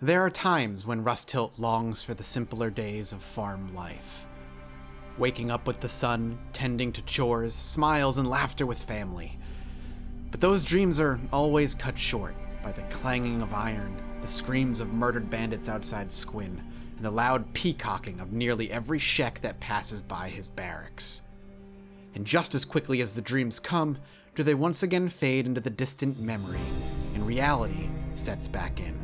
There are times when Rusthilt longs for the simpler days of farm life. Waking up with the sun, tending to chores, smiles and laughter with family. But those dreams are always cut short by the clanging of iron, the screams of murdered bandits outside Squint, and the loud peacocking of nearly every shek that passes by his barracks. And just as quickly as the dreams come, do they once again fade into the distant memory, and reality sets back in.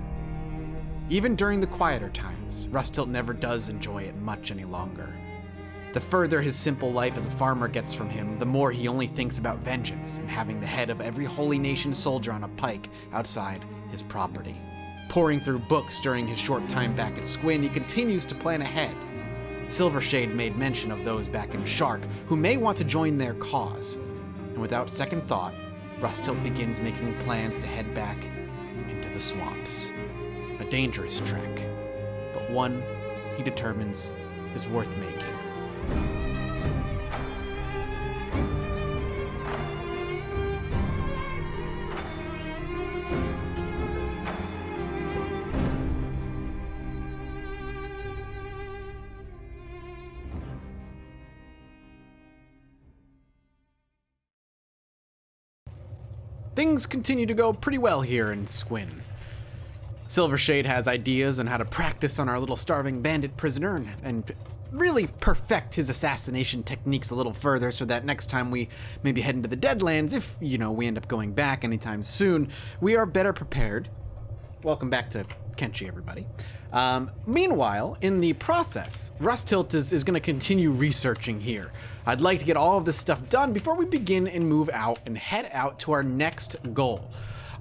Even during the quieter times, Rusthilt never does enjoy it much any longer. The further his simple life as a farmer gets from him, the more he only thinks about vengeance and having the head of every Holy Nation soldier on a pike outside his property. Poring through books during his short time back at Squint, he continues to plan ahead. Silvershade made mention of those back in Shark who may want to join their cause, and without second thought, Rusthilt begins making plans to head back into the swamps. A dangerous trek, but one he determines is worth making. Things continue to go pretty well here in Squint. Silvershade has ideas on how to practice on our little starving bandit prisoner and really perfect his assassination techniques a little further so that next time we maybe head into the Deadlands, if, we end up going back anytime soon, we are better prepared. Welcome back to Kenshi, everybody. Meanwhile, in the process, Rusthilt is going to continue researching here. I'd like to get all of this stuff done before we begin and move out and head out to our next goal.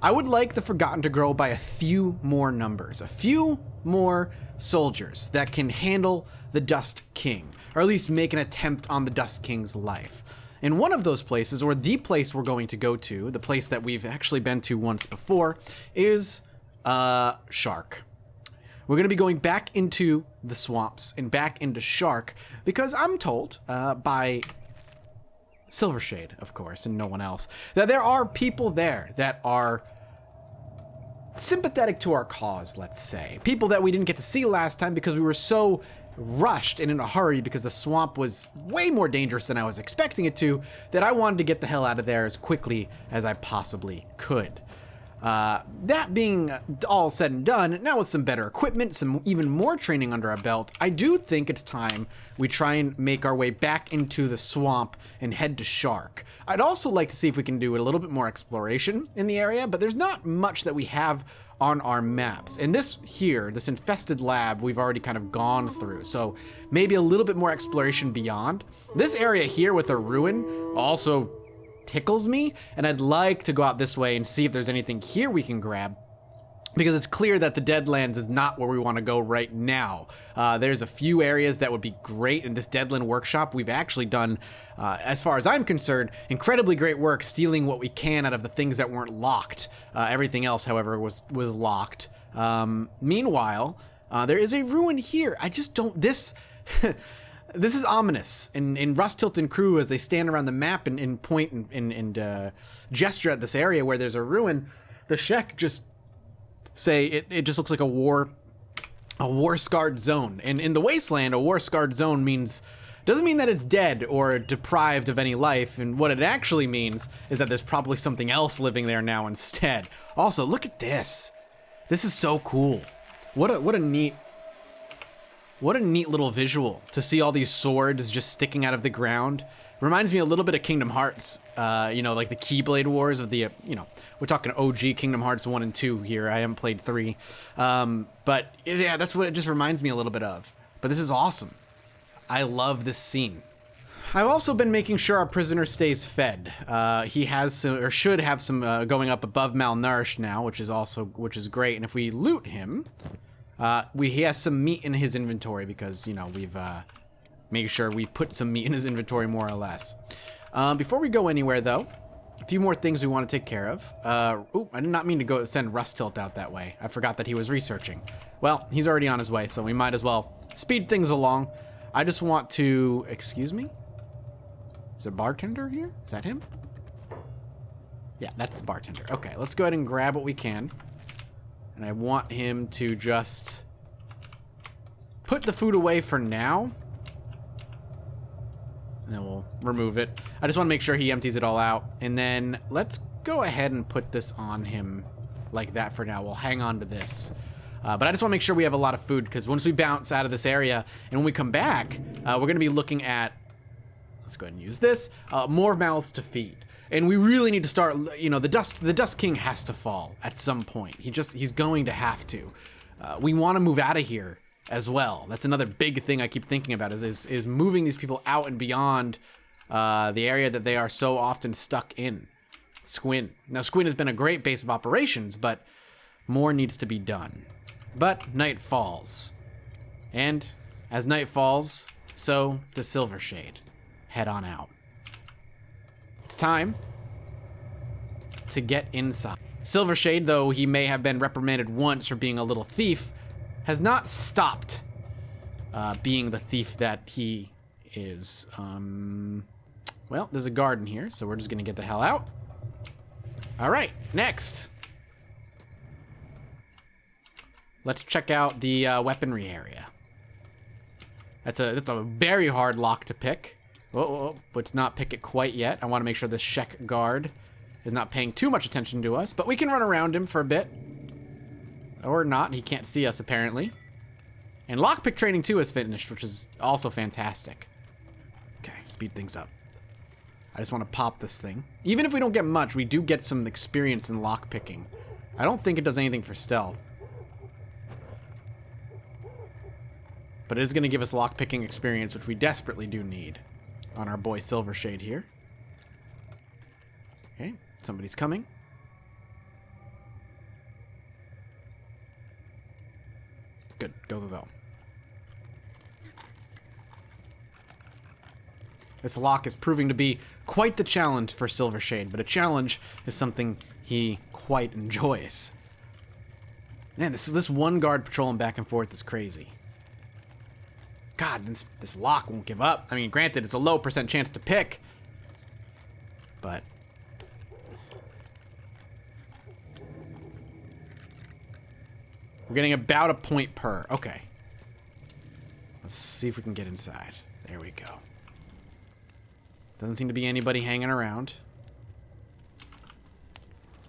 I would like the Forgotten to grow by a few more numbers, a few more soldiers that can handle the Dust King, or at least make an attempt on the Dust King's life. And one of those places, or the place we're going to go to, the place that we've actually been to once before, is Shark. We're going to be going back into the swamps and back into Shark because I'm told by Silvershade, of course, and no one else, that there are people there that are sympathetic to our cause, let's say. People that we didn't get to see last time because we were so rushed and in a hurry because the swamp was way more dangerous than I was expecting it to, that I wanted to get the hell out of there as quickly as I possibly could. That being all said and done, now with some better equipment, some even more training under our belt, I do think it's time we try and make our way back into the swamp and head to Shark. I'd also like to see if we can do a little bit more exploration in the area, but there's not much that we have on our maps. And this here, this infested lab, we've already kind of gone through, so maybe a little bit more exploration beyond. This area here with a ruin also tickles me, and I'd like to go out this way and see if there's anything here we can grab, because it's clear that the Deadlands is not where we want to go right now. There's a few areas that would be great in this Deadland workshop. We've actually done, as far as I'm concerned, incredibly great work stealing what we can out of the things that weren't locked. Everything else, however, was locked. Meanwhile, there is a ruin here. I just don't, this is ominous. In Rusthilt and crew, as they stand around the map and point and gesture at this area where there's a ruin, the Shek just say it just looks like a war-scarred zone. And in the Wasteland, a war-scarred zone doesn't mean that it's dead or deprived of any life. And what it actually means is that there's probably something else living there now instead. Also, look at this. This is so cool. What a neat little visual to see all these swords just sticking out of the ground. Reminds me a little bit of Kingdom Hearts, like the Keyblade Wars of the, we're talking OG Kingdom Hearts 1 and 2 here. I haven't played 3. But yeah, that's what it just reminds me a little bit of. But this is awesome. I love this scene. I've also been making sure our prisoner stays fed. He has some, or should have some, going up above malnourished now, which is great. And if we loot him, he has some meat in his inventory because, we've made sure we've put some meat in his inventory more or less. Before we go anywhere, though, a few more things we want to take care of. I did not mean to go send Rusthilt out that way. I forgot that he was researching. Well, he's already on his way, so we might as well speed things along. I just want to, excuse me? Is there a bartender here? Is that him? Yeah, that's the bartender. Okay, let's go ahead and grab what we can. And I want him to just put the food away for now. And then we'll remove it. I just want to make sure he empties it all out. And then let's go ahead and put this on him like that for now. We'll hang on to this. But I just want to make sure we have a lot of food, because once we bounce out of this area and when we come back, we're going to be looking at, let's go ahead and use this, more mouths to feed. And we really need to start, you know, the Dust King has to fall at some point. He's going to have to. We want to move out of here as well. That's another big thing I keep thinking about is moving these people out and beyond the area that they are so often stuck in. Squint. Now, Squint has been a great base of operations, but more needs to be done. But night falls. And as night falls, so does Silvershade. Head on out. It's time to get inside. Silvershade, though he may have been reprimanded once for being a little thief, has not stopped being the thief that he is. Well, there's a garden here, so we're just gonna get the hell out. All right, next. Let's check out the weaponry area. That's a very hard lock to pick. Whoa, let's not pick it quite yet. I want to make sure the Shek guard is not paying too much attention to us, but we can run around him for a bit. Or not, he can't see us apparently. And lockpick training too is finished, which is also fantastic. Okay, speed things up. I just want to pop this thing. Even if we don't get much, we do get some experience in lockpicking. I don't think it does anything for stealth. But it is going to give us lockpicking experience, which we desperately do need on our boy Silvershade here. Okay, somebody's coming. Good, go, go, go. This lock is proving to be quite the challenge for Silvershade, but a challenge is something he quite enjoys. Man, this one guard patrolling back and forth is crazy. God, this lock won't give up. I mean, granted, it's a low % chance to pick, but we're getting about a point per. Okay. Let's see if we can get inside. There we go. Doesn't seem to be anybody hanging around.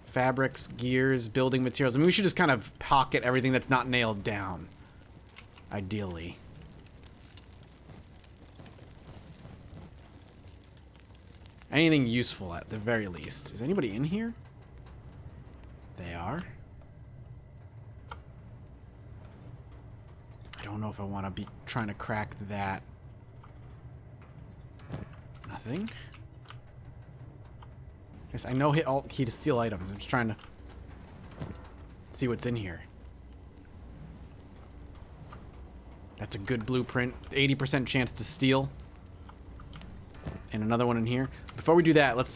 Fabrics, gears, building materials. I mean, we should just kind of pocket everything that's not nailed down. Ideally. Anything useful at the very least. Is anybody in here? They are. I don't know if I want to be trying to crack that. Nothing. Yes, I know hit alt key to steal items. I'm just trying to see what's in here. That's a good blueprint. 80% chance to steal. And another one in here. Before we do that, let's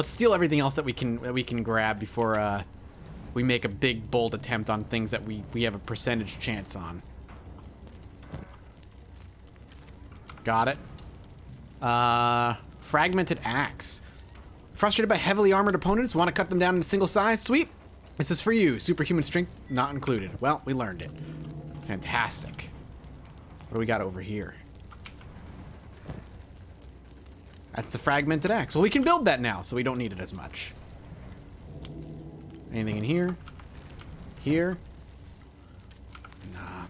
steal everything else that we can grab before we make a big bold attempt on things that we have a percentage chance on. Got it. Fragmented axe. Frustrated by heavily armored opponents? Want to cut them down in a single size? Sweet. This is for you. Superhuman strength not included. Well, we learned it. Fantastic. What do we got over here? That's the fragmented axe. Well, we can build that now, so we don't need it as much. Anything in here? Here? Nah.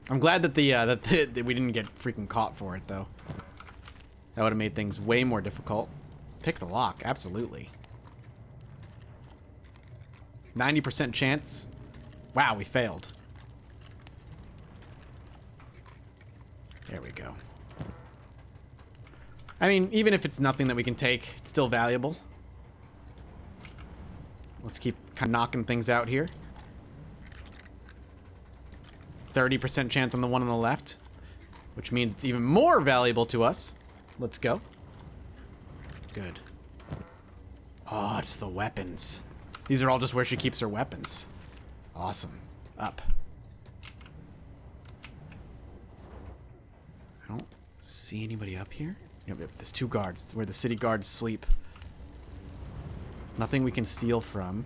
I'm glad that that we didn't get freaking caught for it, though. That would have made things way more difficult. Pick the lock, absolutely. 90% chance. Wow, we failed. There we go. I mean, even if it's nothing that we can take, it's still valuable. Let's keep kind of knocking things out here. 30% chance on the one on the left, which means it's even more valuable to us. Let's go. Good. Oh, it's the weapons. These are all just where she keeps her weapons. Awesome. Up. I don't see anybody up here. Yep, there's 2 guards. It's where the city guards sleep. Nothing we can steal from.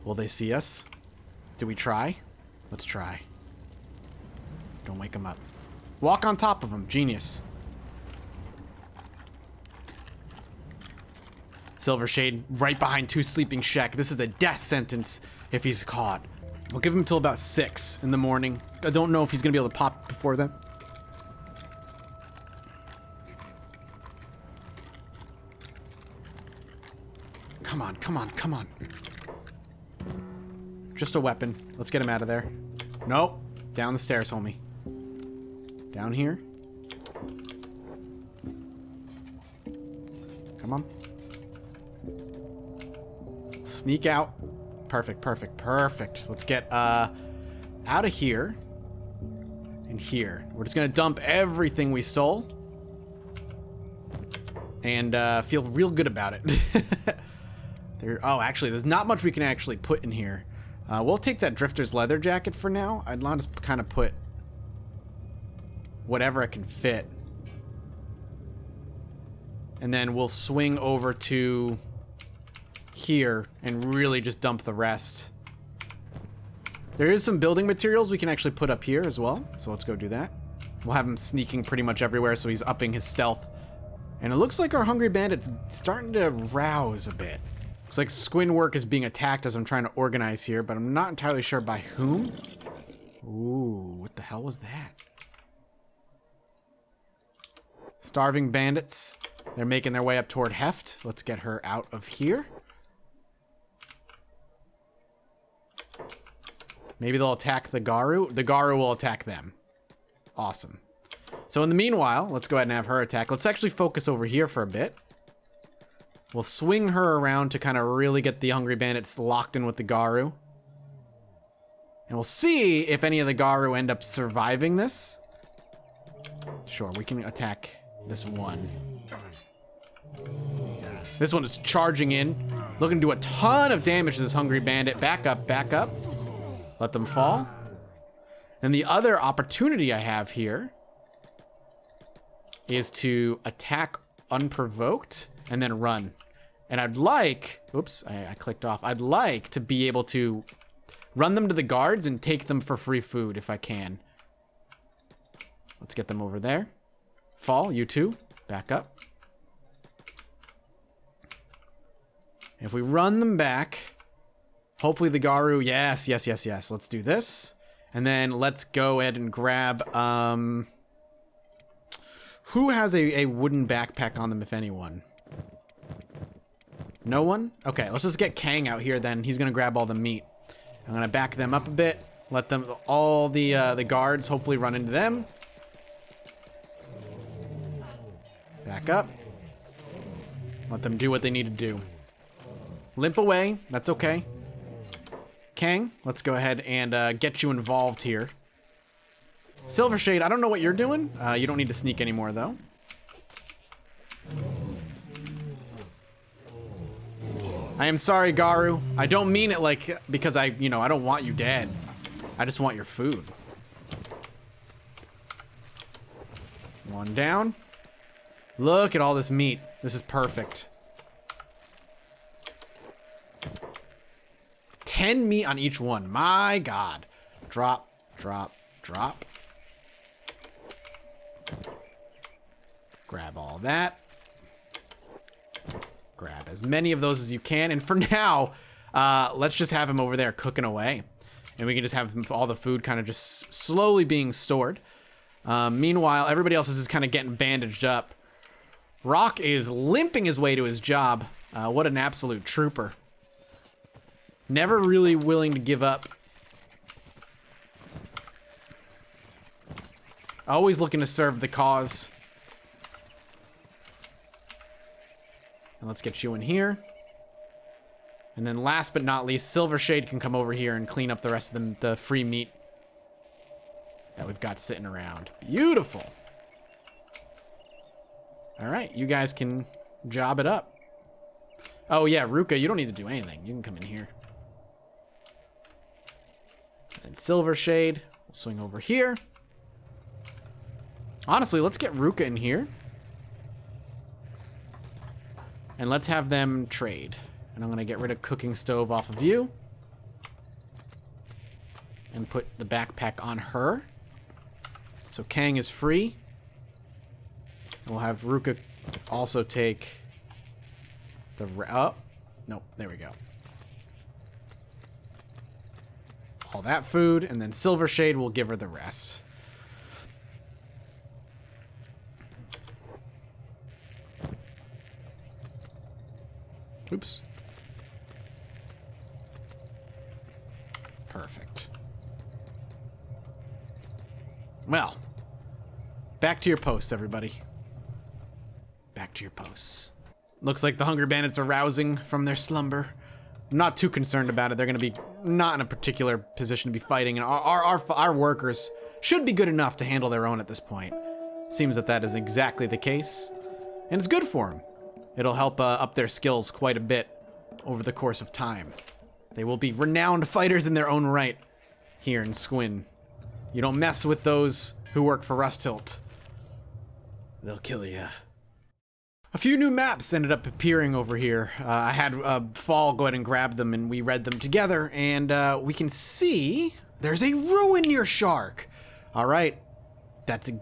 Will they see us? Do we try? Let's try. Don't wake them up. Walk on top of them. Genius. Silver Shade right behind 2 sleeping Shek. This is a death sentence if he's caught. We'll give him until about 6 in the morning. I don't know if he's gonna be able to pop before then. Come on, come on, come on. Just a weapon. Let's get him out of there. Nope. Down the stairs, homie. Down here. Come on. Sneak out. Perfect, perfect, perfect. Let's get out of here. And here. We're just gonna dump everything we stole. And feel real good about it. Oh, actually, there's not much we can actually put in here. We'll take that Drifter's leather jacket for now. I'd want to kind of put whatever I can fit. And then we'll swing over to here and really just dump the rest. There is some building materials we can actually put up here as well. So let's go do that. We'll have him sneaking pretty much everywhere, so he's upping his stealth. And it looks like our hungry bandit's starting to rouse a bit. Looks like Squint work is being attacked as I'm trying to organize here, but I'm not entirely sure by whom. Ooh, what the hell was that? Starving bandits. They're making their way up toward Heft. Let's get her out of here. Maybe they'll attack the Garu. The Garu will attack them. Awesome. So in the meanwhile, let's go ahead and have her attack. Let's actually focus over here for a bit. We'll swing her around to kind of really get the hungry bandits locked in with the Garu. And we'll see if any of the Garu end up surviving this. Sure, we can attack this one. This one is charging in, looking to do a ton of damage to this hungry bandit. Back up, back up. Let them fall. And the other opportunity I have here is to attack unprovoked and then run. And I'd like, oops, I clicked off. I'd like to be able to run them to the guards and take them for free food if I can. Let's get them over there. Fall, you two, back up. If we run them back, hopefully the Garu, yes, yes, yes, yes. Let's do this. And then let's go ahead and grab, who has a wooden backpack on them, if anyone? No one? Okay, let's just get Kang out here then. He's gonna grab all the meat. I'm gonna back them up a bit. Let them, all the guards hopefully run into them. Back up. Let them do what they need to do. Limp away, that's okay. Kang, let's go ahead and get you involved here. Silver Shade, I don't know what you're doing. You don't need to sneak anymore though. I am sorry, Garu. I don't mean it like, because I don't want you dead. I just want your food. One down. Look at all this meat. This is perfect. 10 meat on each one. My God. Drop, drop, drop. Grab all that. Grab as many of those as you can. And for now, let's just have him over there cooking away. And we can just have all the food kind of just slowly being stored. Meanwhile, everybody else is just kind of getting bandaged up. Rock is limping his way to his job. What an absolute trooper. Never really willing to give up. Always looking to serve the cause. And let's get you in here. And then last but not least, Silver Shade can come over here and clean up the rest of the free meat that we've got sitting around. Beautiful. All right, you guys can job it up. Oh yeah, Ruka, you don't need to do anything. You can come in here. And Silver Shade, we'll swing over here. Honestly, let's get Ruka in here. And let's have them trade. And I'm gonna get rid of cooking stove off of you. and put the backpack on her. So Kang is free. We'll have Ruka also take the... Oh, no, there we go. All that food, and then Silvershade will give her the rest. Oops. Perfect. Well, back to your posts, everybody. Back to your posts. Looks like the Hunger Bandits are rousing from their slumber. I'm not too concerned about it. They're going to be not in a particular position to be fighting, and our workers should be good enough to handle their own at this point. Seems that is exactly the case, and it's good for them. It'll help up their skills quite a bit over the course of time. They will be renowned fighters in their own right here in Squint. You don't mess with those who work for Rusthilt. They'll kill you. A few new maps ended up appearing over here. I had Fall go ahead and grab them, and we read them together, and we can see there's a ruin near Shark. All right.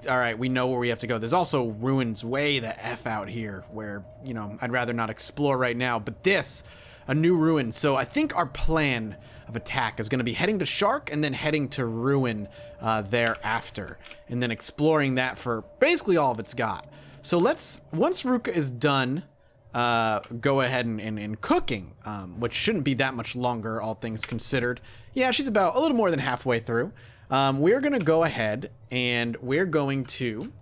All right, we know where we have to go. There's also ruins way the F out here where, you know, I'd rather not explore right now. But this, a new ruin. So I think our plan of attack is going to be heading to Shark and then heading to ruin thereafter. And then exploring that for basically all of it's got. So let's, once Ruka is done, go ahead and cooking, which shouldn't be that much longer, all things considered. Yeah, she's about a little more than halfway through. We're going to go ahead and we're going to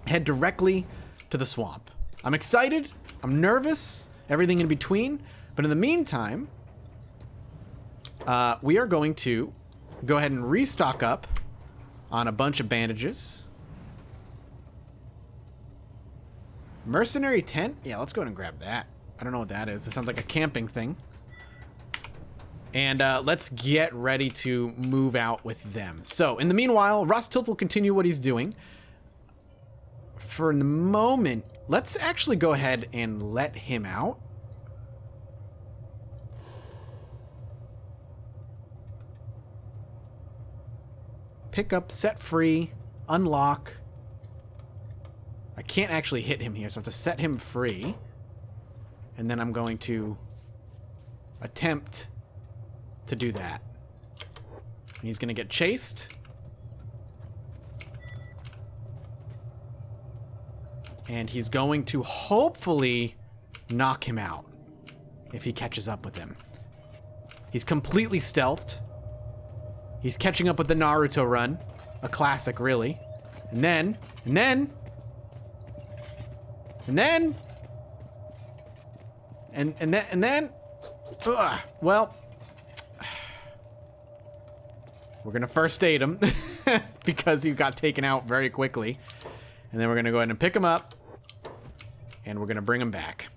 head directly to the swamp. I'm excited. I'm nervous. Everything in between. But in the meantime, we are going to go ahead and restock up on a bunch of bandages. Mercenary tent? Yeah, let's go ahead and grab that. I don't know what that is. It sounds like a camping thing. And let's get ready to move out with them. So, in the meanwhile, Rusthilt will continue what he's doing. For the moment, let's actually go ahead and let him out. Pick up, set free, unlock. I can't actually hit him here, so I have to set him free. And then I'm going to attempt to do that. And he's going to get chased. And he's going to hopefully knock him out if he catches up with him. He's completely stealthed. He's catching up with the Naruto run. A classic, really. And then... well, we're gonna first aid him because he got taken out very quickly, and then we're gonna go ahead and pick him up, and we're gonna bring him back.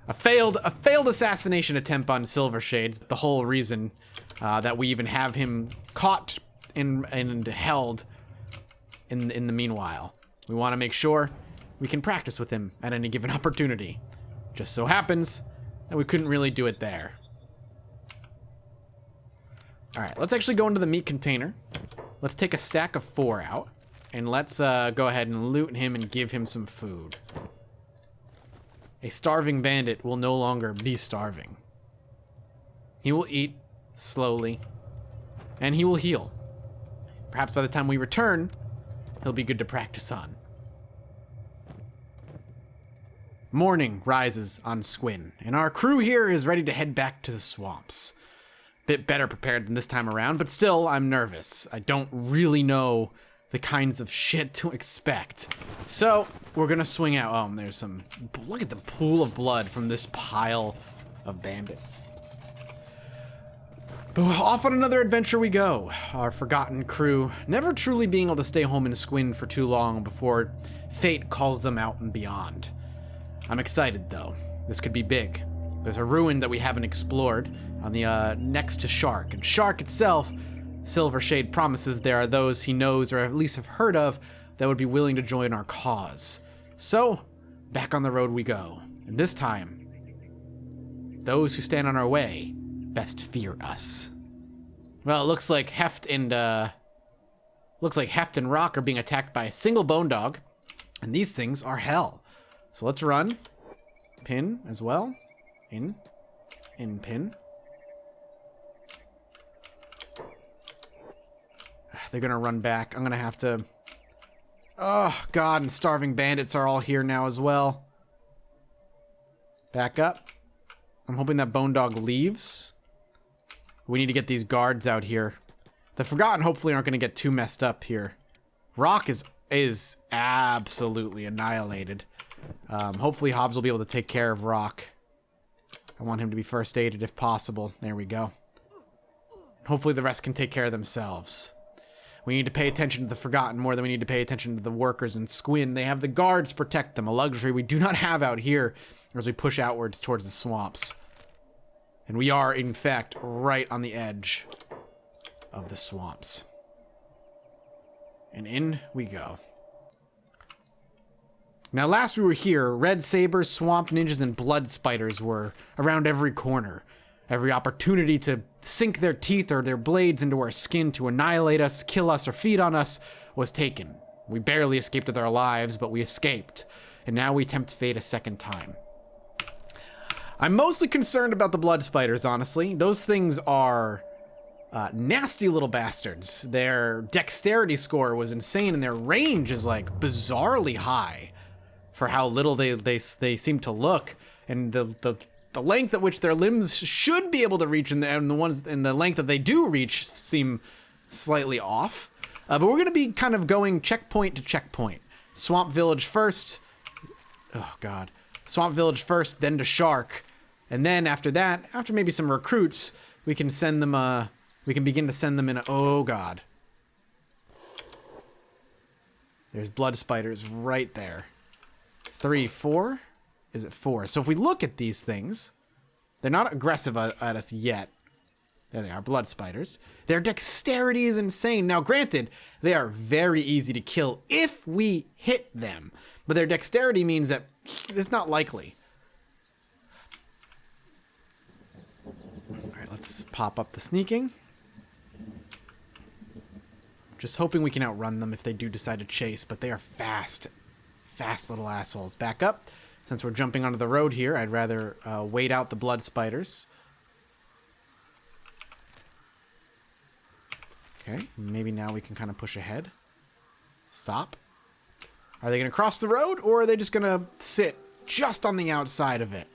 A failed assassination attempt on Silvershade. The whole reason that we even have him caught and held in the meanwhile. We want to make sure we can practice with him at any given opportunity. Just so happens that we couldn't really do it there. Alright, let's actually go into the meat container. Let's take a stack of 4 out. And let's go ahead and loot him and give him some food. A starving bandit will no longer be starving. He will eat slowly. And he will heal. Perhaps by the time we return, he'll be good to practice on. Morning rises on Squint, and our crew here is ready to head back to the swamps. Bit better prepared than this time around, but still, I'm nervous. I don't really know the kinds of shit to expect. So, we're gonna swing out. Oh, there's some... Look at the pool of blood from this pile of bandits. But off on another adventure we go. Our forgotten crew never truly being able to stay home in Squint for too long before fate calls them out and beyond. I'm excited, though. This could be big. There's a ruin that we haven't explored on the next to Shark. And Shark itself, Silvershade promises there are those he knows or at least have heard of that would be willing to join our cause. So, back on the road we go. And this time, those who stand on our way best fear us. Well, it looks like Heft and Rock are being attacked by a single bone dog, and these things are hell. So let's run. Pin as well. In pin. They're gonna run back. I'm gonna have to. Oh God! And starving bandits are all here now as well. Back up. I'm hoping that bone dog leaves. We need to get these guards out here. The Forgotten hopefully aren't going to get too messed up here. Rock is absolutely annihilated. Hopefully Hobbs will be able to take care of Rock. I want him to be first aided if possible. There we go. Hopefully the rest can take care of themselves. We need to pay attention to the Forgotten more than we need to pay attention to the workers in Squint. They have the guards to protect them, a luxury we do not have out here as we push outwards towards the swamps. And we are, in fact, right on the edge of the swamps. And in we go. Now, last we were here, red sabers, swamp ninjas, and blood spiders were around every corner. Every opportunity to sink their teeth or their blades into our skin to annihilate us, kill us, or feed on us was taken. We barely escaped with our lives, but we escaped. And now we tempt fate a second time. I'm mostly concerned about the blood spiders, honestly. Those things are nasty little bastards. Their dexterity score was insane, and their range is like bizarrely high for how little they seem to look, and the length at which their limbs should be able to reach, and the length that they do reach seem slightly off. But we're gonna be kind of going checkpoint to checkpoint. Swamp Village first. Oh God. Swamp Village first, then to Shark. And then after that, after maybe some recruits, we can send them, we can begin to send them in oh God. There's blood spiders right there. 3, 4? Is it 4? So if we look at these things, they're not aggressive at us yet. There they are, blood spiders. Their dexterity is insane. Now granted, they are very easy to kill if we hit them. But their dexterity means that it's not likely. Alright, let's pop up the sneaking. Just hoping we can outrun them if they do decide to chase, but they are fast. Fast little assholes. Back up. Since we're jumping onto the road here, I'd rather wait out the blood spiders. Okay, maybe now we can kind of push ahead. Stop. Are they going to cross the road, or are they just going to sit just on the outside of it?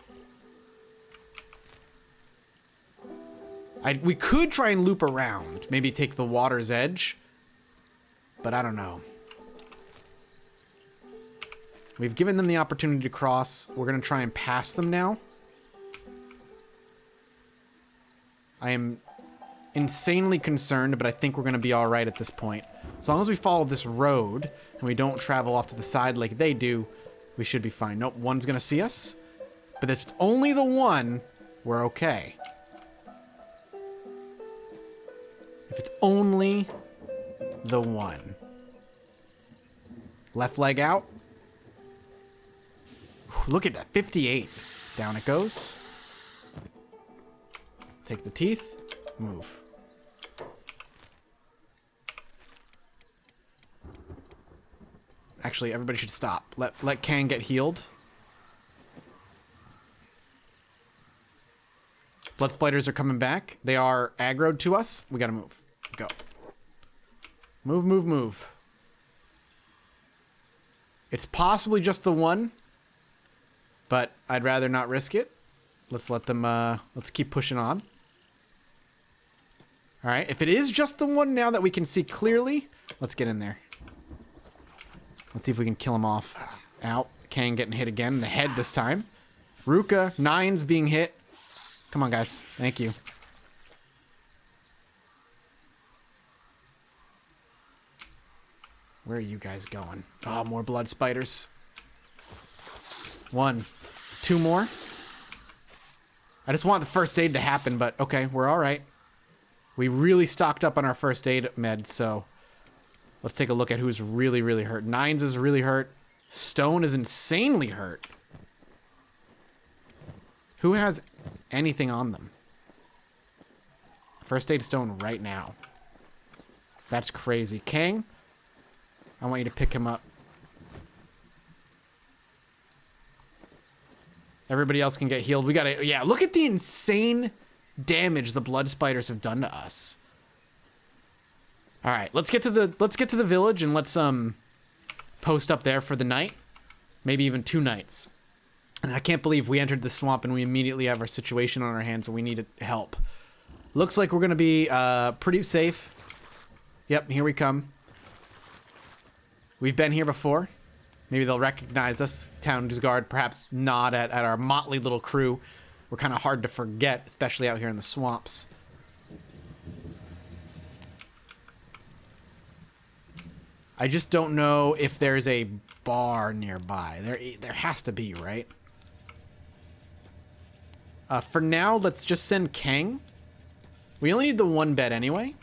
We could try and loop around. Maybe take the water's edge. But I don't know. We've given them the opportunity to cross. We're going to try and pass them now. I am insanely concerned, but I think we're going to be all right at this point. As long as we follow this road and we don't travel off to the side like they do, we should be fine. Nope, one's going to see us. But if it's only the one, we're okay. If it's only the one. Left leg out. Look at that, 58. Down it goes. Take the teeth. Move. Actually, everybody should stop. Let Kang get healed. Blood spiders are coming back. They are aggroed to us. We gotta move. Go. Move, move, move. It's possibly just the one, but I'd rather not risk it. Let's let them, let's keep pushing on. All right, if it is just the one now that we can see clearly, let's get in there. Let's see if we can kill him off. Out. Kang getting hit again in the head this time. Ruka, 9's being hit. Come on, guys. Thank you. Where are you guys going? Oh, more blood spiders. 1. 2 more. I just want the first aid to happen, but okay, we're all right. We really stocked up on our first aid meds, so let's take a look at who's really, really hurt. 9's is really hurt. Stone is insanely hurt. Who has anything on them? First aid stone right now. That's crazy. Kang, I want you to pick him up. Everybody else can get healed. We gotta, yeah, look at the insane damage the blood spiders have done to us. All right, let's get to the village and let's post up there for the night. Maybe even 2 nights. And I can't believe we entered the swamp and we immediately have our situation on our hands and we need help. Looks like we're gonna be pretty safe. Yep, here we come. We've been here before. Maybe they'll recognize us. Town's guard perhaps nod at our motley little crew. We're kind of hard to forget, especially out here in the swamps. I just don't know if there's a bar nearby. There has to be, right? For now, let's just send Kang. We only need the 1 bed anyway.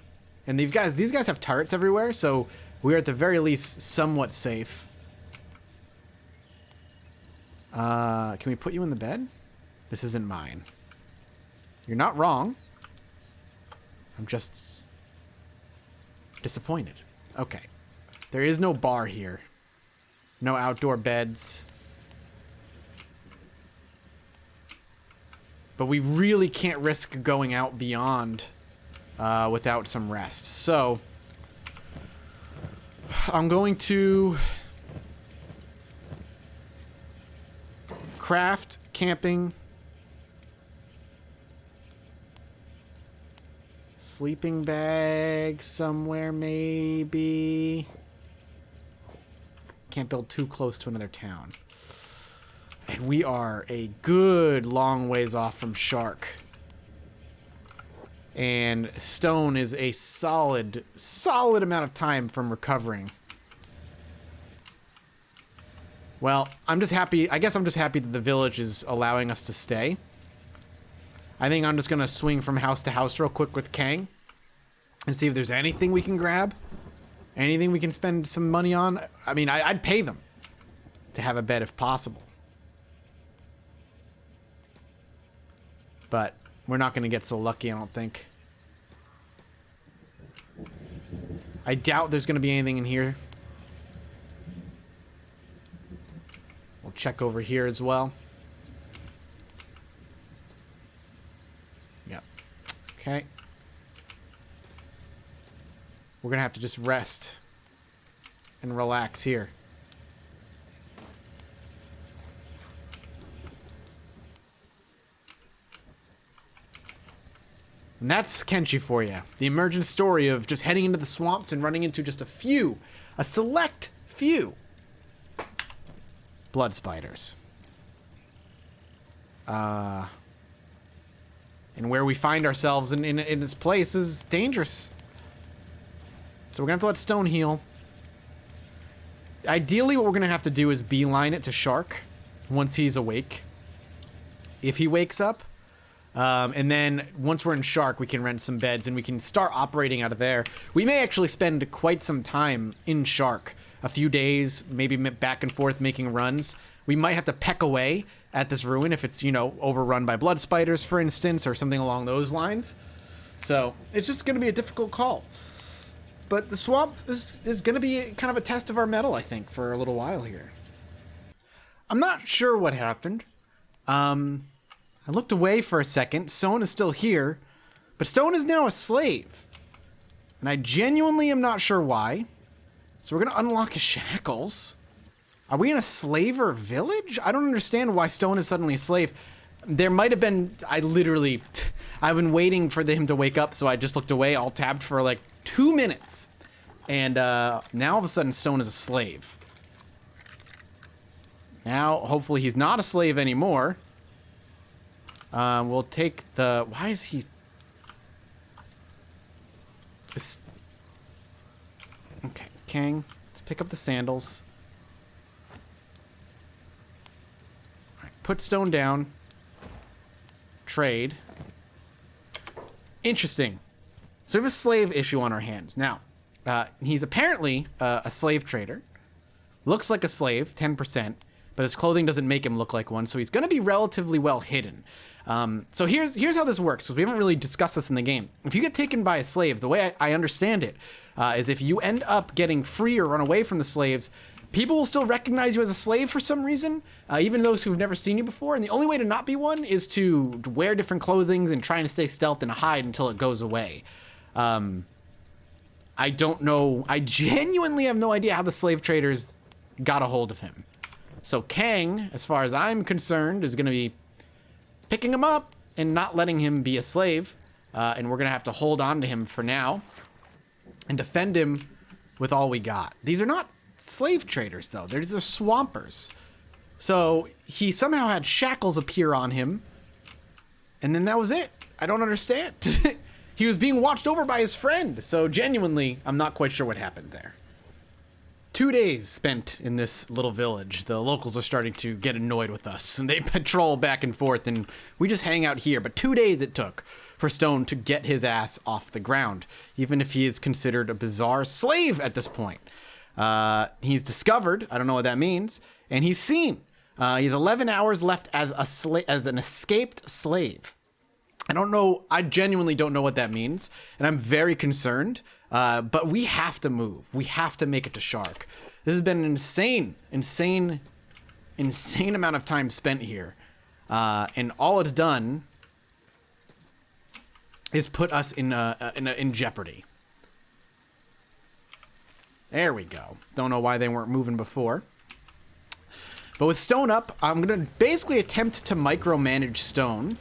And these guys have turrets everywhere, so we're at the very least somewhat safe. Can we put you in the bed? This isn't mine. You're not wrong. I'm just disappointed. Okay. There is no bar here. No outdoor beds. But we really can't risk going out beyond without some rest. So I'm going to craft, camping, sleeping bag somewhere maybe. Can't build too close to another town. And we are a good long ways off from shark. And stone is a solid amount of time from recovering. Well, I'm just happy. I guess I'm just happy that the village is allowing us to stay. I think I'm just going to swing from house to house real quick with Kang and see if there's anything we can grab. Anything we can spend some money on. I mean, I'd pay them to have a bed if possible. But we're not going to get so lucky, I don't think. I doubt there's going to be anything in here. We'll check over here as well. Yep. Okay. We're going to have to just rest and relax here. And that's Kenshi for you. The emergent story of just heading into the swamps and running into just a select few blood spiders. And where we find ourselves in this place is dangerous. So we're going to have to let Stone heal. Ideally, what we're going to have to do is beeline it to Shark once he's awake. If he wakes up. And then once we're in Shark, we can rent some beds and we can start operating out of there. We may actually spend quite some time in Shark. A few days, maybe back and forth making runs. We might have to peck away at this ruin if it's, you know, overrun by blood spiders, for instance, or something along those lines. So it's just going to be a difficult call. But the swamp is going to be kind of a test of our mettle, I think, for a little while here. I'm not sure what happened. I looked away for a second. Stone is still here, but Stone is now a slave. And I genuinely am not sure why. So we're going to unlock his shackles. Are we in a slaver village? I don't understand why Stone is suddenly a slave. There might have been, I've been waiting for him to wake up, so I just looked away, all tabbed for like 2 minutes. And now all of a sudden Stone is a slave. Now, hopefully he's not a slave anymore. We'll take the... Why is he... This... Okay, Kang. Let's pick up the sandals. Alright, put Stone down. Trade. Interesting. So we have a slave issue on our hands. Now, he's apparently a slave trader. Looks like a slave, 10%. But his clothing doesn't make him look like one, so he's going to be relatively well hidden. So here's how this works, because we haven't really discussed this in the game. If you get taken by a slave, the way I understand it is if you end up getting free or run away from the slaves, people will still recognize you as a slave for some reason, even those who've never seen you before. And the only way to not be one is to wear different clothing and trying to stay stealth and hide until it goes away. I don't know. I genuinely have no idea how the slave traders got a hold of him. So Kang, as far as I'm concerned, is going to be picking him up and not letting him be a slave. And we're going to have to hold on to him for now and defend him with all we got. These are not slave traders, though. They're just swampers. So he somehow had shackles appear on him, and then that was it. I don't understand. He was being watched over by his friend, so genuinely, I'm not quite sure what happened there. 2 days spent in this little village. The locals are starting to get annoyed with us, and they patrol back and forth, and we just hang out here. But 2 days it took for Stone to get his ass off the ground, even if he is considered a bizarre slave at this point. He's discovered, I don't know what that means, and he's seen. He has 11 hours left as an escaped slave. I don't know, I genuinely don't know what that means, and I'm very concerned, but we have to move. We have to make it to Shark. This has been an insane amount of time spent here, and all it's done is put us in jeopardy. There we go. Don't know why they weren't moving before. But with Stone up, I'm going to basically attempt to micromanage Stone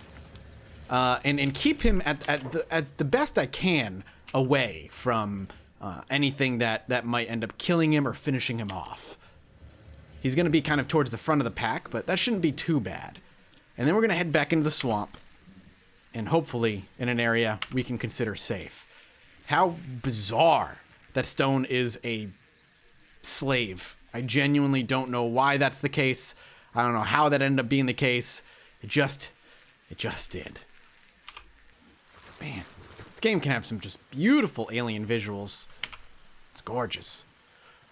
and keep him at the best I can away from anything that might end up killing him or finishing him off. He's going to be kind of towards the front of the pack, but that shouldn't be too bad. And then we're going to head back into the swamp and hopefully in an area we can consider safe. How bizarre that Stone is a slave. I genuinely don't know why that's the case. I don't know how that ended up being the case. It just did. Man, this game can have some just beautiful alien visuals. It's gorgeous.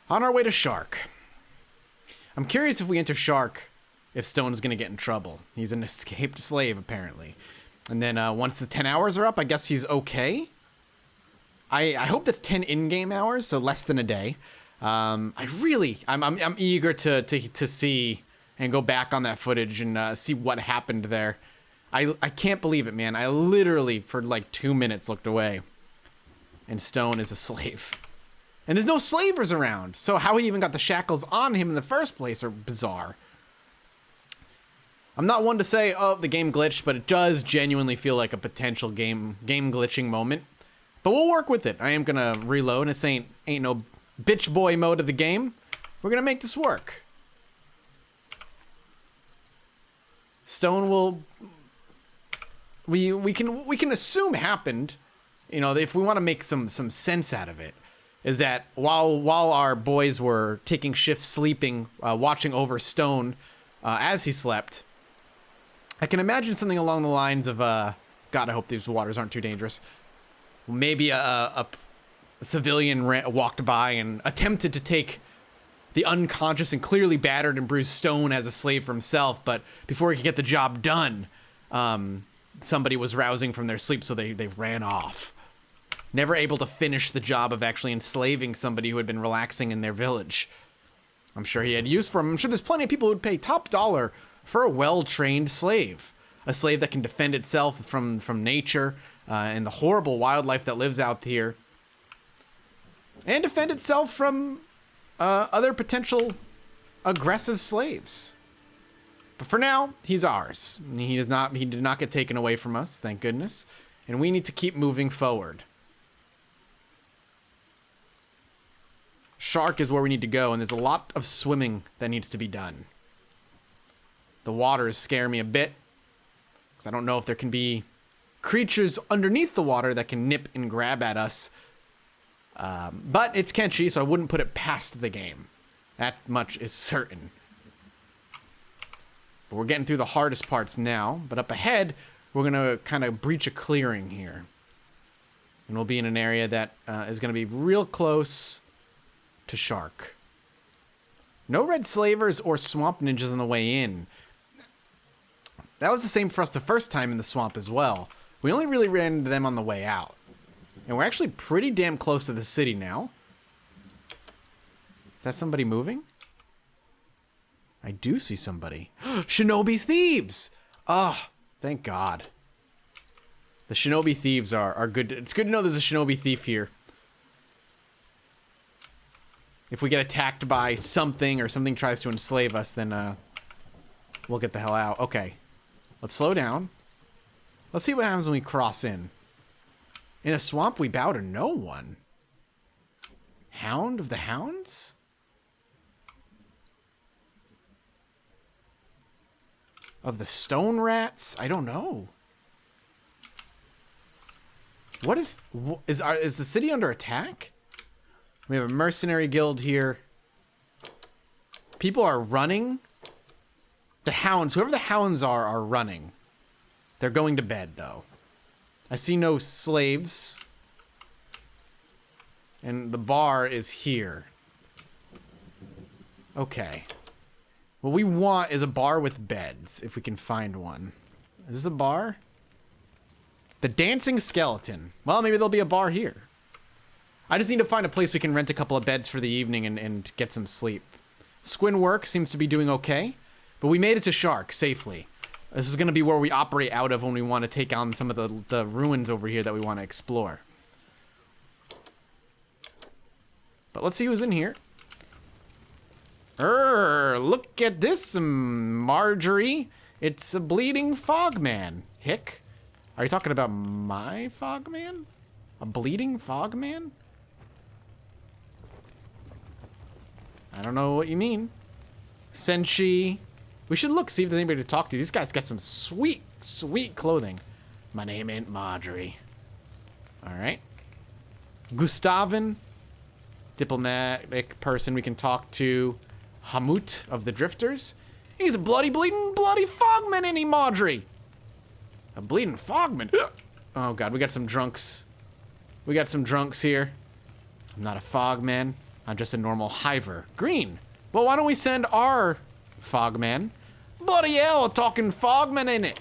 On our way to Shark. I'm curious if we enter Shark, if Stone is going to get in trouble. He's an escaped slave, apparently. And then once the 10 hours are up, I guess he's okay. I hope that's 10 in-game hours, so less than a day. I'm eager to see and go back on that footage and see what happened there. I can't believe it, man. I literally, for like 2 minutes, looked away. And Stone is a slave. And there's no slavers around. So how he even got the shackles on him in the first place are bizarre. I'm not one to say, oh, the game glitched, but it does genuinely feel like a potential game glitching moment. But we'll work with it. I am going to reload. This ain't no bitch boy mode of the game. We're going to make this work. Stone will... We can assume happened, you know, if we want to make some sense out of it, is that while our boys were taking shifts sleeping, watching over Stone as he slept, I can imagine something along the lines of, God, I hope these waters aren't too dangerous. Maybe a civilian walked by and attempted to take the unconscious and clearly battered and bruised Stone as a slave for himself, but before he could get the job done, somebody was rousing from their sleep, so they ran off. Never able to finish the job of actually enslaving somebody who had been relaxing in their village. I'm sure he had use for him. I'm sure there's plenty of people who would pay top dollar for a well-trained slave. A slave that can defend itself from nature and the horrible wildlife that lives out here. And defend itself from other potential aggressive slaves. But for now, he's ours. He did not get taken away from us, thank goodness. And we need to keep moving forward. Shark is where we need to go, and there's a lot of swimming that needs to be done. The waters scare me a bit, because I don't know if there can be creatures underneath the water that can nip and grab at us. But it's Kenshi, so I wouldn't put it past the game. That much is certain. But we're getting through the hardest parts now. But up ahead, we're going to kind of breach a clearing here. And we'll be in an area that is going to be real close to Shark. No red slavers or swamp ninjas on the way in. That was the same for us the first time in the swamp as well. We only really ran into them on the way out. And we're actually pretty damn close to the city now. Is that somebody moving? I do see somebody. Shinobi thieves! Oh, thank God. The shinobi thieves are good. It's good to know there's a shinobi thief here. If we get attacked by something or something tries to enslave us, then we'll get the hell out. Okay. Let's slow down. Let's see what happens when we cross in. In a swamp, we bow to no one. Hound of the Hounds? Of the Stone Rats? I don't know. What is the city under attack? We have a mercenary guild here. People are running. The hounds, whoever the hounds are running. They're going to bed, though. I see no slaves. And the bar is here. Okay. What we want is a bar with beds, if we can find one. Is this a bar? The Dancing Skeleton. Well, maybe there'll be a bar here. I just need to find a place we can rent a couple of beds for the evening and get some sleep. Squint work seems to be doing okay, but we made it to Shark safely. This is going to be where we operate out of when we want to take on some of the ruins over here that we want to explore. But let's see who's in here. Look at this, Marjorie. It's a bleeding fogman. Hick. Are you talking about my fogman? A bleeding fogman? I don't know what you mean. Kenshi. We should look, see if there's anybody to talk to. These guys got some sweet, sweet clothing. My name ain't Marjorie. Alright. Gustavin. Diplomatic person we can talk to. Hamut of the Drifters. He's a bloody, bleeding, bloody fogman, ain't he, Marjorie? A bleeding fogman? Oh, God, we got some drunks. We got some drunks here. I'm not a fogman. I'm just a normal hiver. Green. Well, why don't we send our fogman? Bloody hell, a talking fogman, ain't it?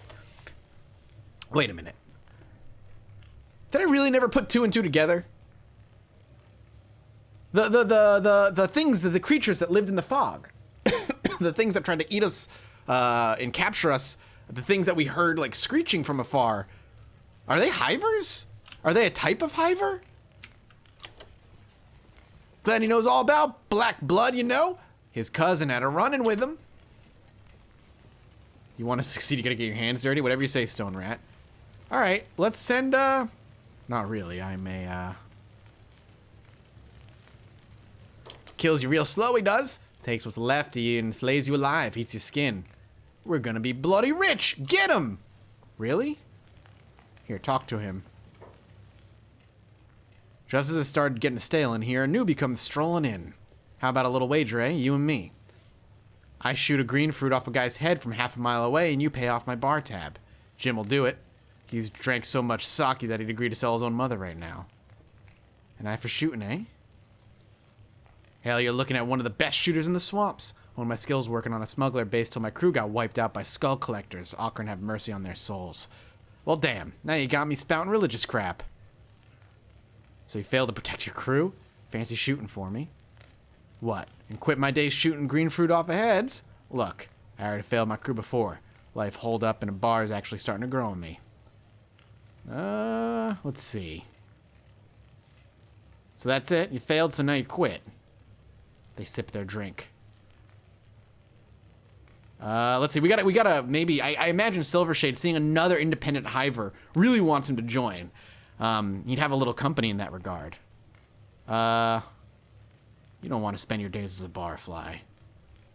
Wait a minute. Did I really never put two and two together? The things, the creatures that lived in the fog. The things that tried to eat us and capture us. The things that we heard like screeching from afar. Are they hivers? Are they a type of hiver? Then he knows all about black blood, you know? His cousin had a run-in with him. You want to succeed, you gotta get your hands dirty? Whatever you say, Stone Rat. Alright, let's send, not really, I may, kills you real slow, he does. Takes what's left of you and flays you alive, eats your skin. We're gonna be bloody rich! Get him! Really? Here, talk to him. Just as it started getting stale in here, a newbie comes strolling in. How about a little wager, eh? You and me. I shoot a green fruit off a guy's head from half a mile away, and you pay off my bar tab. Jim will do it. He's drank so much sake that he'd agree to sell his own mother right now. An eye for shooting, eh? Hell, you're looking at one of the best shooters in the swamps. One of my skills working on a smuggler base till my crew got wiped out by skull collectors. Auckland have mercy on their souls. Well, damn. Now you got me spouting religious crap. So you failed to protect your crew? Fancy shooting for me? What? And quit my days shooting green fruit off of heads? Look, I already failed my crew before. Life holed up in a bar is actually starting to grow on me. Let's see. So that's it? You failed, so now you quit. They sip their drink. Let's see. We gotta maybe. I imagine Silvershade, seeing another independent hiver, really wants him to join. He'd have a little company in that regard. You don't want to spend your days as a barfly.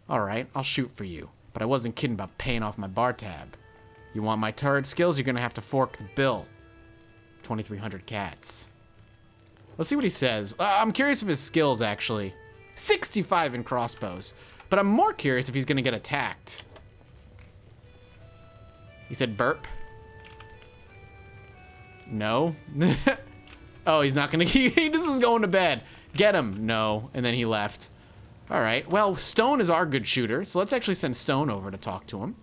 Alright, I'll shoot for you. But I wasn't kidding about paying off my bar tab. You want my turret skills, you're gonna have to fork the bill. 2,300 cats. Let's see what he says. I'm curious of his skills, actually. 65 in crossbows. But I'm more curious if he's gonna get attacked. He said burp. No. Oh, he's not gonna. He just was going to bed. Get him. No. And then he left. All right. Well, Stone is our good shooter, so let's actually send Stone over to talk to him.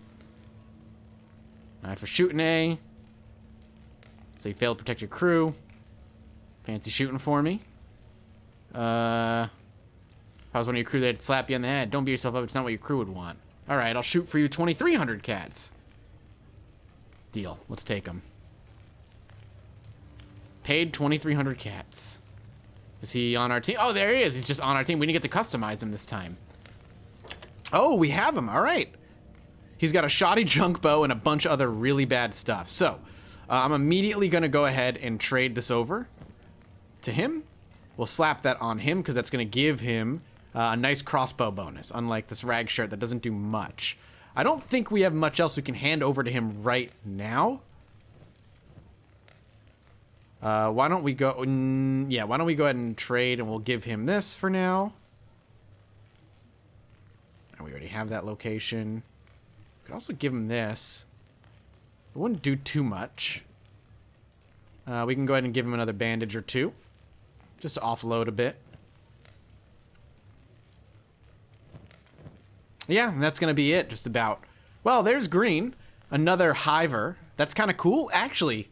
For shooting A. So you failed to protect your crew. Fancy shooting for me. If I was one of your crew, they'd slap you on the head. Don't beat yourself up. It's not what your crew would want. All right, I'll shoot for you 2,300 cats. Deal. Let's take them. Paid 2,300 cats. Is he on our team? Oh, there he is. He's just on our team. We didn't get to customize him this time. Oh, we have him. All right. He's got a shoddy junk bow and a bunch of other really bad stuff. So, I'm immediately going to go ahead and trade this over to him. We'll slap that on him because that's going to give him a nice crossbow bonus, unlike this rag shirt that doesn't do much. I don't think we have much else we can hand over to him right now. Why don't we go... yeah, why don't we go ahead and trade and we'll give him this for now. And we already have that location. Could also give him this. It wouldn't do too much. We can go ahead and give him another bandage or two. Just to offload a bit. Yeah, and that's going to be it, just about. Well, there's green. Another hiver. That's kind of cool, actually.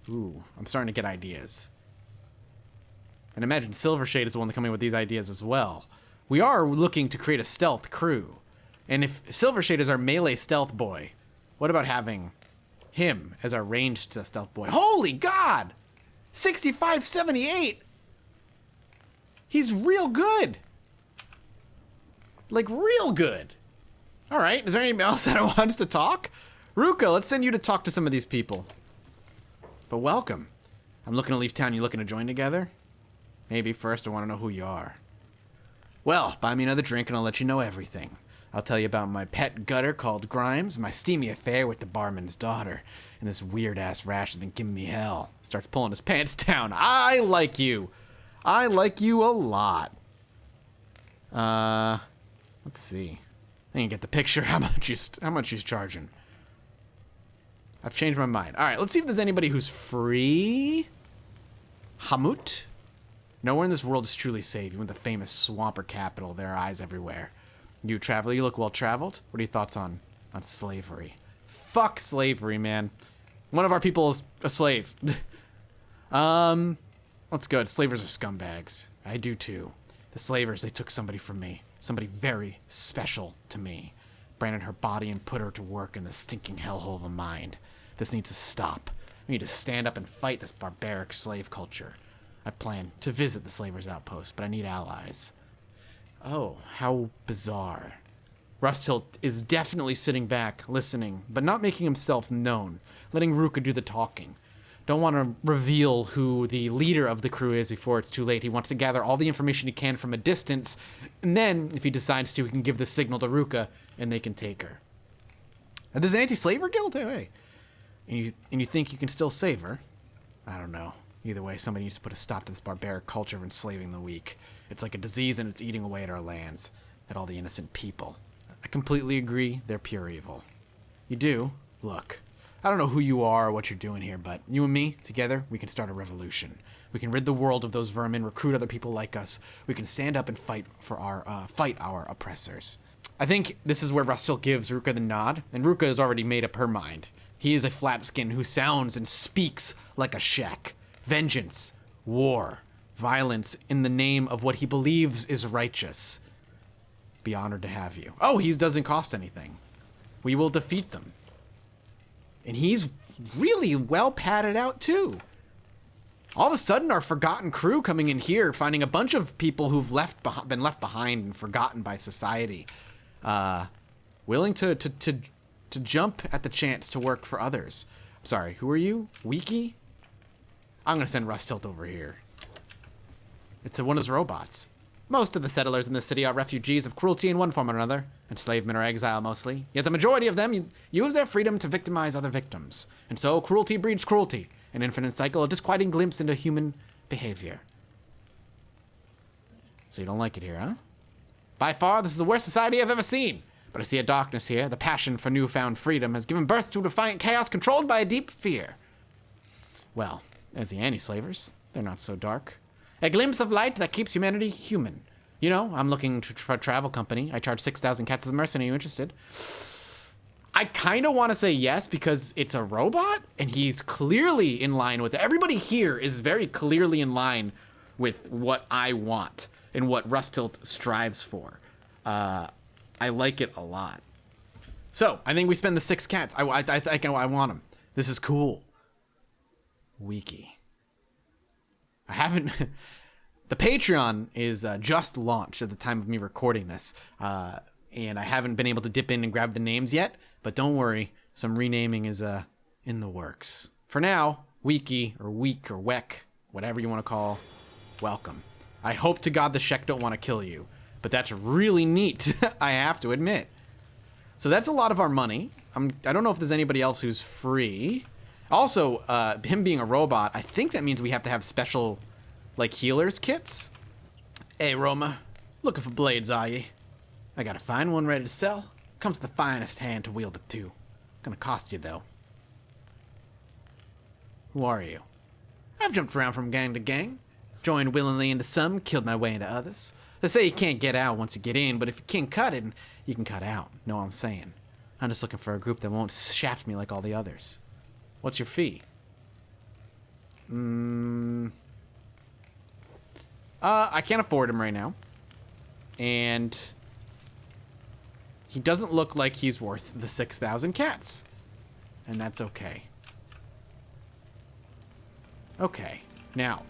Ooh, I'm starting to get ideas. And imagine Silvershade is the one coming with these ideas as well. We are looking to create a stealth crew. And if Silvershade is our melee stealth boy, what about having him as our ranged stealth boy? Holy God! 65-78! He's real good! Like, real good! Alright, is there anyone else that wants to talk? Ruka, let's send you to talk to some of these people. But welcome. I'm looking to leave town. You looking to join together? Maybe first I want to know who you are. Well, buy me another drink and I'll let you know everything. I'll tell you about my pet gutter called Grimes, my steamy affair with the barman's daughter, and this weird-ass Rash has been giving me hell. Starts pulling his pants down. I like you. I like you a lot. Let's see. I can get the picture. How much he's charging. I've changed my mind. All right, let's see if there's anybody who's free. Hamut. Nowhere in this world is truly safe. Even the famous swamper capital, there are eyes everywhere. You traveler, you look well traveled. What are your thoughts on slavery? Fuck slavery, man. One of our people is a slave. That's good. Slavers are scumbags. I do too. The slavers, they took somebody from me. Somebody very special to me. Branded her body and put her to work in the stinking hellhole of a mind. This needs to stop. We need to stand up and fight this barbaric slave culture. I plan to visit the slavers' outpost, but I need allies. Oh, how bizarre. Rusthilt is definitely sitting back, listening, but not making himself known, letting Ruka do the talking. Don't want to reveal who the leader of the crew is before it's too late. He wants to gather all the information he can from a distance, and then, if he decides to, he can give the signal to Ruka, and they can take her. And there's an anti-slaver guild? Hey. And you think you can still save her? I don't know. Either way, somebody needs to put a stop to this barbaric culture of enslaving the weak. It's like a disease and it's eating away at our lands, at all the innocent people. I completely agree, they're pure evil. You do? Look, I don't know who you are or what you're doing here, but you and me, together, we can start a revolution. We can rid the world of those vermin, recruit other people like us. We can stand up and fight for our oppressors. I think this is where Rusthilt gives Ruka the nod, and Ruka has already made up her mind. He is a flatskin who sounds and speaks like a Shek. Vengeance, war, violence in the name of what he believes is righteous. Be honored to have you. Oh, he doesn't cost anything. We will defeat them. And he's really well padded out too. All of a sudden, our forgotten crew coming in here, finding a bunch of people who've been left behind and forgotten by society, willing to jump at the chance to work for others. I'm sorry, who are you? Wiki? I'm gonna send Rusthilt over here. It's one of his robots. Most of the settlers in this city are refugees of cruelty in one form or another. Enslavement or exile mostly. Yet the majority of them use their freedom to victimize other victims. And so cruelty breeds cruelty. An infinite cycle, a disquieting glimpse into human behavior. So you don't like it here, huh? By far, this is the worst society I've ever seen. But I see a darkness here. The passion for newfound freedom has given birth to a defiant chaos controlled by a deep fear. Well, as the anti-slavers, they're not so dark. A glimpse of light that keeps humanity human. You know, I'm looking for a travel company. I charge 6,000 cats as a mercenary. Are you interested? I kind of want to say yes because it's a robot and he's clearly in line with it. Everybody here is very clearly in line with what I want and what Rustilt strives for. I like it a lot. So I think we spend the 6 cats. I want them. This is cool. Wiki. I haven't... The Patreon is just launched at the time of me recording this. And I haven't been able to dip in and grab the names yet. But don't worry, some renaming is in the works. For now, Wiki or Week or Weck, whatever you want to call, welcome. I hope to God the Shek don't want to kill you. But that's really neat, I have to admit. So that's a lot of our money. I don't know if there's anybody else who's free. Also, him being a robot, I think that means we have to have special, like, healers kits. Hey, Roma, looking for blades, are ye? I got a fine one ready to sell. Comes the finest hand to wield it to. Gonna cost you, though. Who are you? I've jumped around from gang to gang. Joined willingly into some, killed my way into others. They say you can't get out once you get in, but if you can't cut it, you can cut out. Know what I'm saying? I'm just looking for a group that won't shaft me like all the others. What's your fee? I can't afford him right now. And he doesn't look like he's worth the 6,000 cats. And that's okay. Okay, now.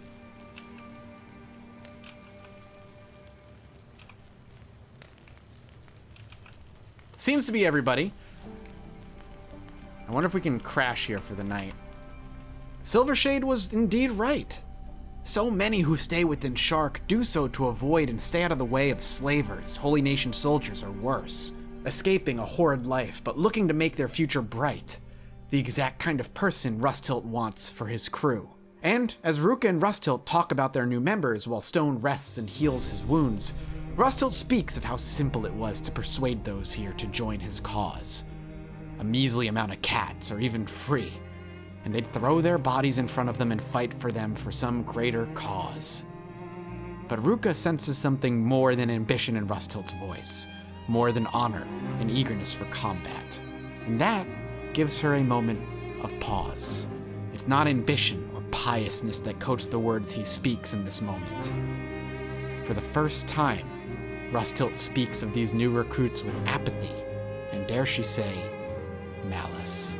Seems to be everybody. I wonder if we can crash here for the night. Silvershade was indeed right. So many who stay within Shark do so to avoid and stay out of the way of slavers, Holy Nation soldiers, or worse. Escaping a horrid life, but looking to make their future bright. The exact kind of person Rustilt wants for his crew. And as Ruka and Rustilt talk about their new members while Stone rests and heals his wounds, Rustilt speaks of how simple it was to persuade those here to join his cause. A measly amount of cats are even free, and they'd throw their bodies in front of them and fight for them for some greater cause. But Ruka senses something more than ambition in Rustilt's voice, more than honor and eagerness for combat. And that gives her a moment of pause. It's not ambition or piousness that coats the words he speaks in this moment. For the first time, Rustilt speaks of these new recruits with apathy, and dare she say, malice.